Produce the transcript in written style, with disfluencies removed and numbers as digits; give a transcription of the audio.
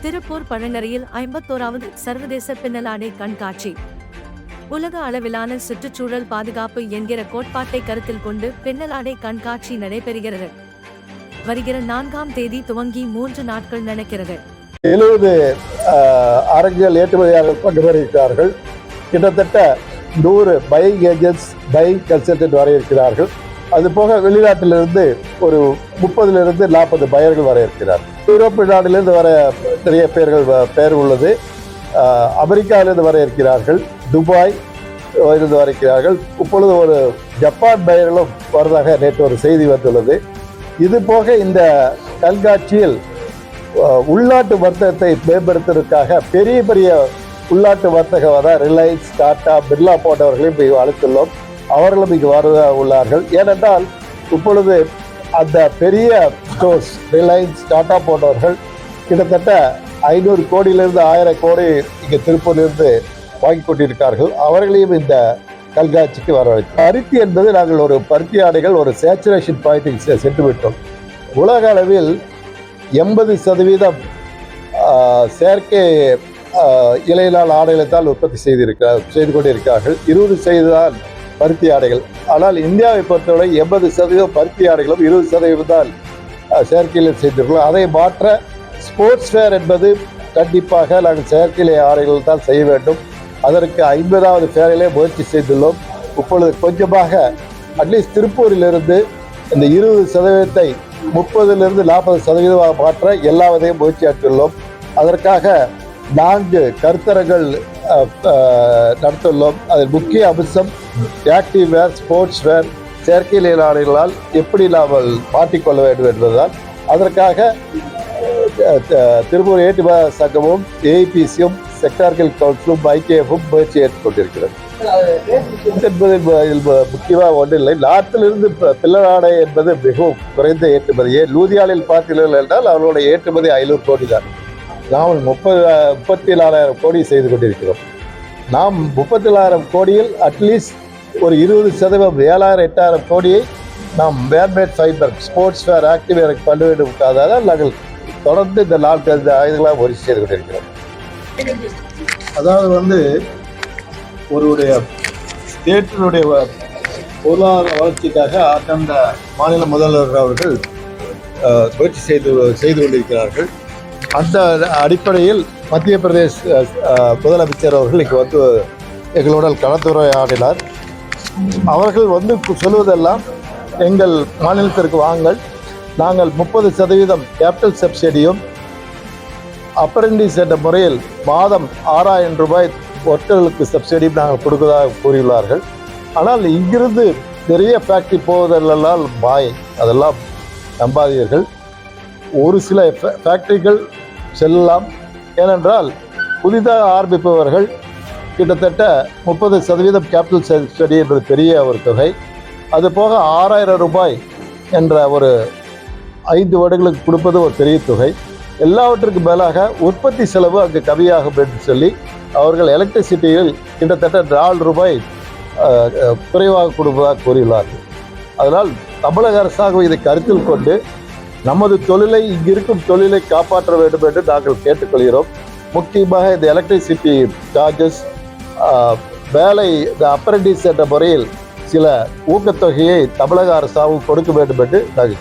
திருப்பூர் பழநறையில் 51வது சர்வதேச பின்னலாடை கண்காட்சி. உலக அளவிலான சுற்றுச்சூழல் பாதுகாப்பு என்கிற கோட்பாட்டை கருத்தில் கொண்டு பின்னலாடை கண்காட்சி நடைபெறுகிறது. வருகிற 4ஆம் தேதி துவங்கி 3 நாட்கள் நடக்கிறது. 70 அரங்கியல் ஏற்றுமதியாளர்கள் பங்கு பெறுகிறார்கள். கிட்டத்தட்ட 100 பையிங் ஏஜென்ட்ஸ், பையிங் கன்சல்டன்ட் வர இருக்கிறார்கள். அதுபோக வெளிநாட்டிலிருந்து ஒரு 30 - 40 பையர்கள் வர இருக்கிறார்கள். யூரோப்பிய நாட்டிலிருந்து வர நிறைய பெயர் உள்ளது. அமெரிக்காவிலிருந்து வர இருக்கிறார்கள். துபாய் இருந்து வர இருக்கிறார்கள். இப்பொழுது ஒரு ஜப்பான் பையர்களும் வருவதாக நேற்று ஒரு செய்தி வந்துள்ளது. இது போக இந்த கண்காட்சியில் உள்நாட்டு வர்த்தகத்தை மேம்படுத்துவதற்காக பெரிய பெரிய உள்நாட்டு வர்த்தகம் ரிலையன்ஸ், டாடா, பிர்லா போன்றவர்களையும் இங்கு அழைத்துள்ளோம். அவர்களும் இங்கு வர உள்ளார்கள். ஏனென்றால் இப்பொழுது அந்த பெரிய ஸ்டோர்ஸ் ரிலையன்ஸ், டாடா போன்றவர்கள் கிட்டத்தட்ட 500 கோடியிலிருந்து 1000 கோடி இங்கே திருப்பூரிலிருந்து வாங்கி கொண்டிருக்கார்கள். அவர்களையும் இந்த கண்காட்சிக்கு வரவழைத்தோம். பருத்தி என்பது நாங்கள் ஒரு பருத்தி ஆடைகள் ஒரு சேச்சுரேஷன் பாயிண்டிங் சென்று விட்டோம். உலக அளவில் 80% செயற்கை இலையிலான ஆடைகளை தான் உற்பத்தி செய்து கொண்டிருக்கிறார்கள். 20% தான் பருத்தி ஆடைகள். ஆனால் இந்தியாவை பொறுத்தவரை 80% பருத்தி ஆடைகளும் 20% தான் செயற்கையில் செய்திருக்கிறோம். அதை மாற்ற ஸ்போர்ட்ஸ் வேர் என்பது கண்டிப்பாக நாங்கள் செயற்கை ஆடைகள் தான் செய்ய வேண்டும். அதற்கு 50வது ஃபேரிலே முயற்சி செய்துள்ளோம். இப்பொழுது கொஞ்சமாக அட்லீஸ்ட் திருப்பூரிலிருந்து இந்த 20% 30 - 40% மாற்ற எல்லாவதையும் முயற்சி ஆற்றியுள்ளோம். அதற்காக 4 கருத்தரங்கள் நடத்தியுள்ளோம். அதில் முக்கிய அம்சம் ஆக்டிவ் வேர், ஸ்போர்ட்ஸ் வேர், செயற்கை ஆடைகளால் எப்படி நாம் மாற்றிக்கொள்ள வேண்டும் என்பதுதான். அதற்காக திருப்பூர் ஏற்றுமதி சங்கமும், ஏஐபிசியும், செக்டார்கள் கவுன்சிலும், ஐகேஎஃப்பும் முயற்சி ஏற்றுக்கொண்டிருக்கிறது. முக்கியமாக ஒன்றில்லை. நாட்டிலிருந்து பின்னலாடை என்பது மிகவும் குறைந்த ஏற்றுமதியே. லூதியானில் பார்த்தீர்கள் என்றால் அவர்களுடைய ஏற்றுமதி 500 கோடி தான். நாம் 34,000 கோடி செய்து கொண்டிருக்கிறோம். நாம் 34,000 கோடியில் அட்லீஸ்ட் ஒரு 20% 7,000 - 8,000 கோடியை நாம் மேன்மேட் ஃபைபர், ஸ்போர்ட்ஸ் வேர், ஆக்டிவ் வேருக்கு பண்ண வேண்டும். நாங்கள் தொடர்ந்து இந்த 4-5 ஆயுதங்களாக முயற்சி செய்து கொண்டிருக்கிறோம். அதாவது ஒருவருடைய ஸ்டேட்டினுடைய பொருளாதார வளர்ச்சிக்காக அந்தந்த மாநில முதல்வர்கள் அவர்கள் முயற்சி செய்து கொண்டிருக்கிறார்கள். அந்த அடிப்படையில் மத்திய பிரதேஷ் முதலமைச்சர் அவர்கள் இங்கு எங்களுடன் கலந்துரையாடினார். அவர்கள் சொல்வதெல்லாம் எங்கள் மாநிலத்திற்கு வாங்கள், நாங்கள் 30% கேபிட்டல் சப்சிடியும் அப்ரெண்டிஸ் என்ற முறையில் மாதம் 6,000 ரூபாய் ஒர்க்கர்களுக்கு சப்சிடியும் நாங்கள் கொடுப்பதாக கூறியுள்ளார்கள். ஆனால் இங்கிருந்து நிறைய ஃபேக்ட்ரி போவதெல்லாம் மாயை, அதெல்லாம் நம்பாதீர்கள். ஒரு சில ஃபேக்ட்ரிகள் செல்லலாம். ஏனென்றால் புதிதாக ஆரம்பிப்பவர்கள் கிட்டத்தட்ட 30% கேபிட்டல் சப்சிடி என்பது பெரிய ஒரு தொகை. அதுபோக 6,000 ரூபாய் என்ற ஒரு 5 வருடங்களுக்கு கொடுப்பது ஒரு பெரிய தொகை. எல்லாவற்றுக்கும் மேலாக உற்பத்தி செலவு அங்கு கம்மியாகும் என்று சொல்லி அவர்கள் எலக்ட்ரிசிட்டியில் கிட்டத்தட்ட 4 ரூபாய் குறைவாக கொடுப்பதாக கூறியுள்ளார்கள். அதனால் தமிழக அரசாங்கம் இதை கருத்தில் கொண்டு நமது தொழிலை, இங்கிருக்கும் தொழிலை காப்பாற்ற வேண்டும் என்று நாங்கள் கேட்டுக்கொள்கிறோம். முக்கியமாக இந்த எலக்ட்ரிசிட்டி சார்ஜஸ், வேலை, இந்த அப்ரெண்டிஸ் என்ற முறையில் சில ஊக்கத்தொகையை தமிழக அரசாங்கம் கொடுக்க வேண்டும் என்று நாங்கள்